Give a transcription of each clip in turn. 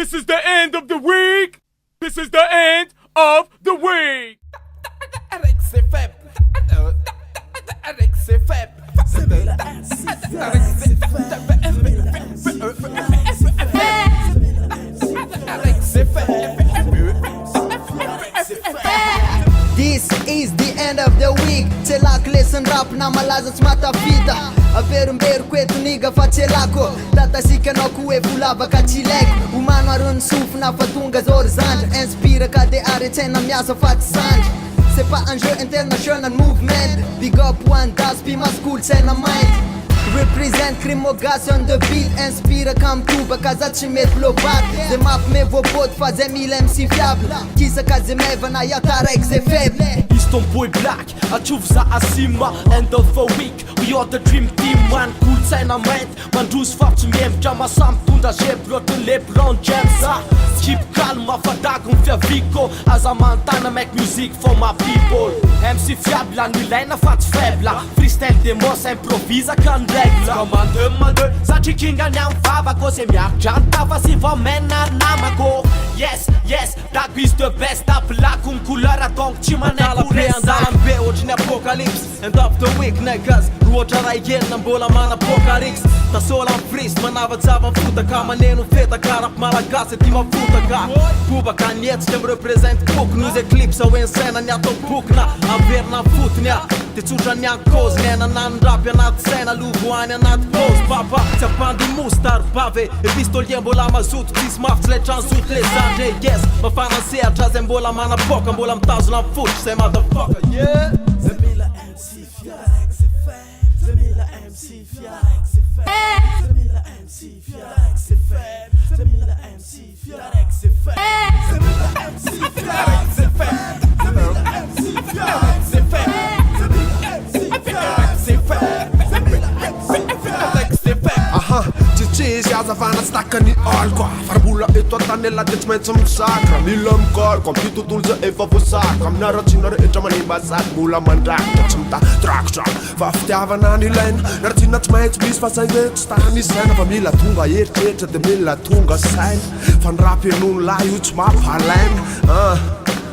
This is the end of the week. This is the end of the week. This is the end of the week. Celak lesson rap na malaza tsy matafita. Averimbery kwetu niga fa celako. Tatasikanaku e fulava ka tsy leko. Umano arony sofina fa tonga zao ry zandra. Inspire ka de aretsena miasa fa tsy sandra. C'est pas un jeu international movement. Big up one das pi ma school tena mind. Represent crimogacy on the beat. Inspire kam tuba ka za tsy mety blobat. Ze map me vôpôty fa zay mila MC fiable. Kisa ka ze mevana ia taraiky ze faible. Ton boy black, atjov za asima. End of a week, we are the dream team. Man cool tsaina mainty, mandrozy farotsy miembotra masamy tondra zebro loatry LeBron James. Skip calme, fadago ny fiaviko. Aza mantana make music for my people. MC fiable no ilaina fa tsy faible. Freestyle demos improvisa ka ny règle. Commande satria kingany amin'ny vavako. Se miakatra ny tafa sy vao mena namako. Yes, yes, that is the best. Apelako ny couleur donc tsy manaiky ho Andalambe ohatriny apocalypse. End of the week niggas. Roatra ray enina mbola mana apocalypse. Tasola amin'ny frisy manava-tsava fotaka. Maneno fetaka rap malagasy ty mafotaka. Bobaka nietsika mirepresent boky. Nos eclipse ao ensena ny atao boky na averina ny fotony a. De tsotra ny ankôzy nena na ny rapy anaty saina. Lovoany anaty pose papa. Tsy apandy mostar bave. E pistolie mbola mazoto. Tisy mafy tsy letra ny zoto le zandre. Yes, mafana sehatra zay mbola mana boka. Mbola mitazona ny fotry say motherfucker, yeah. Zamila MC fiac, c'est fait. Zamila MC fiac, c'est fait. Zamila MC fiac, c'est fait. Zamila MC fiac, c'est fait. Zamila MC fiac, c'est fait. Zamila MC fiac, c'est fait. Zamila MC fiac, c'est fait. Zamila MC fiac, c'est fait. Aha, tsitsy azavana tsy takany alko. Farabola eto an-tanela de tsy maintsy misakra. Mila mikalko amin'ny tontolo za efa voasaka. Amin'ny aratsina rehetra manimba sady mbola mandrakitra. Tsy mitadrakotra fa fitiavana ny ilaina. Ny aratsina tsy maintsy misy fa zay hoe tsy tany saina. Fa mila tonga eritreritra de mila tonga saina. Fa ny rapy enony lahy io tsy mampalaina.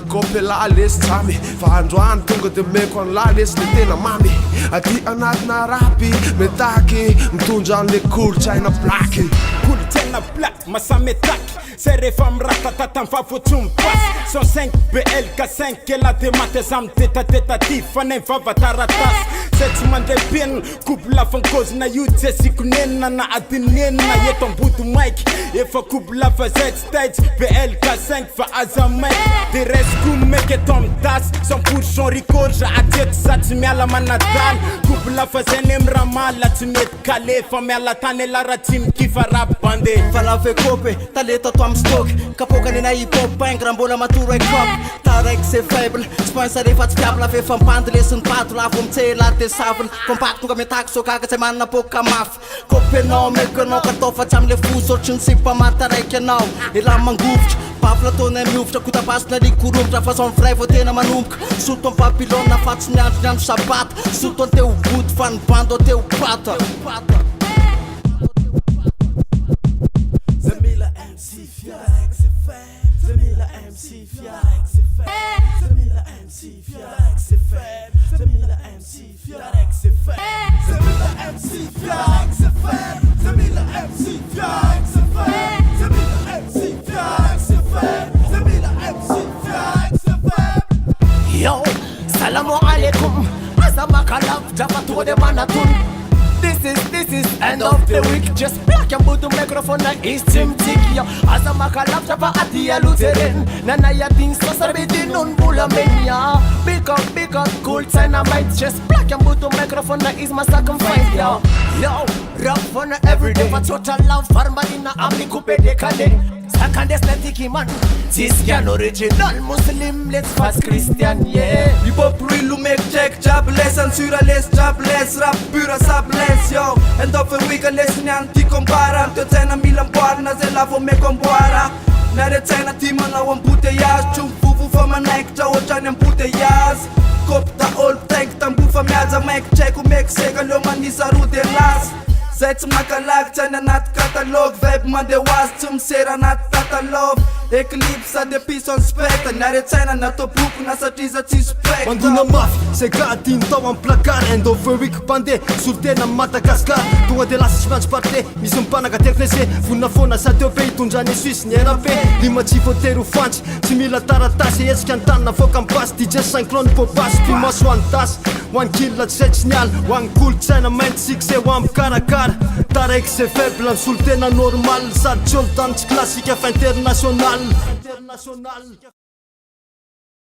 Kopela lesy tsamy fa androany tonga de meko any lahy lesy le tena mamy. Aty anatina rapy metaky mitondra an'le kolotsaina blaky. Kolotsaina black masametaky. Se rehefa miratatata ny fafotsy mipasy. 105 BLK5 ela de maty zamy tetatetatif. Fanay vava taratasy. Se tsy mandray penina couple lafa ny kozina io tsy asiko nenina na adinenina. Eto ambody maiky efa couple lafa zay tsy taitsy BLK5 fa aza maiky. De resiko meky eto amin'ny tasy 100% rikorza atyeto za tsy miala manadaly. Couple lafa zay ny amin'ny ramala tsy mety kale. Fa miala tany ela raha tsy mikifa rap bande. Fa lave kopy taleta to amin'ny stock. Kapokany na hip-hop pingre mbola matoro e cop. Taraiky c'est faible. Tsy pense rehefa tsy fiabla fe fa mpandy lesiny pato lavo mitsela de saviny. Compact tonga metaky sokaka tsy manana poka mafy. Kopy anao meko anao katao fa tsy am'le fo sotry ny sipa mataraiky anao. Ela mangovitra bafla tona miovitra kotapasina likoromotra fa son vrai vao tena manomboka. Soto amin'ny papilona fa tsy miandro ny andro sabata. Soto anteo body fa ny bando ateo pata. Zamila MC fiac, c'est fait. Zamila MC fiac, c'est fait. Zamila MC fiac, c'est fait. Zamila MC fiac, c'est fait. Zamila MC fiac, c'est fait. Zamila MC fiac, c'est fait. Zamila MC fiac, c'est fait. Zamila MC fiac, c'est fait. Yo, salamu alaikum. Azamakala, Jafatu de Manatun. This is end of the week. Just black and blue to microphone na is Tim Tick. Yo, Azamakala, Java Adia Lutheran. Nana ya things so sarabiti nun bula menya. Big up, cool dynamite. Just black and blue to microphone na is my second fight. Yo, rap fun every day. For total love, farmalina, amli coupe de kale. Second aesthetic man, Ciscan original Muslim, let's fast Christian, yeah. Hip hop real who make check jobless and suraless jobless rap pura sabless yo. End of a week lesson yan ti compara. To tena milan parna ze lavo me compara. Nare tena ti manao embouteillage. Chum fufu fa manaik cha otrany embouteillage. Kopta all tank tambufa miaja mic check who make seka lo manisa rude las. Zay tsy makalaky tsy any anaty katalog. Vibe mandeha hoazy tsy misera anaty love Eclipse de pison spectre Naretsaina natao boky na satria za tsisy pectre Mandona mafy zay gadiny tao amin'ny placard End of the week pandeha solotena amin'ny Madagasikara Tonga de lasa tsy maintsy parte misy mipanaka teknese Vonina foana sa teo be hitondrany Suisse ny RP Lima tsy voatery ho fantsy tsy mila taratasy Etsika ny tanina avoaka amin'ny basy DJ Synchrone Bobasy Pimaso ho an'ny tasy ho an'ny killa tsy zay tsy niala ho an'ny kolotsaina mainty succès ho an'ny karakara Taraiky zay faible ny solotena normal Sady tsy olo tany tsy classique fa international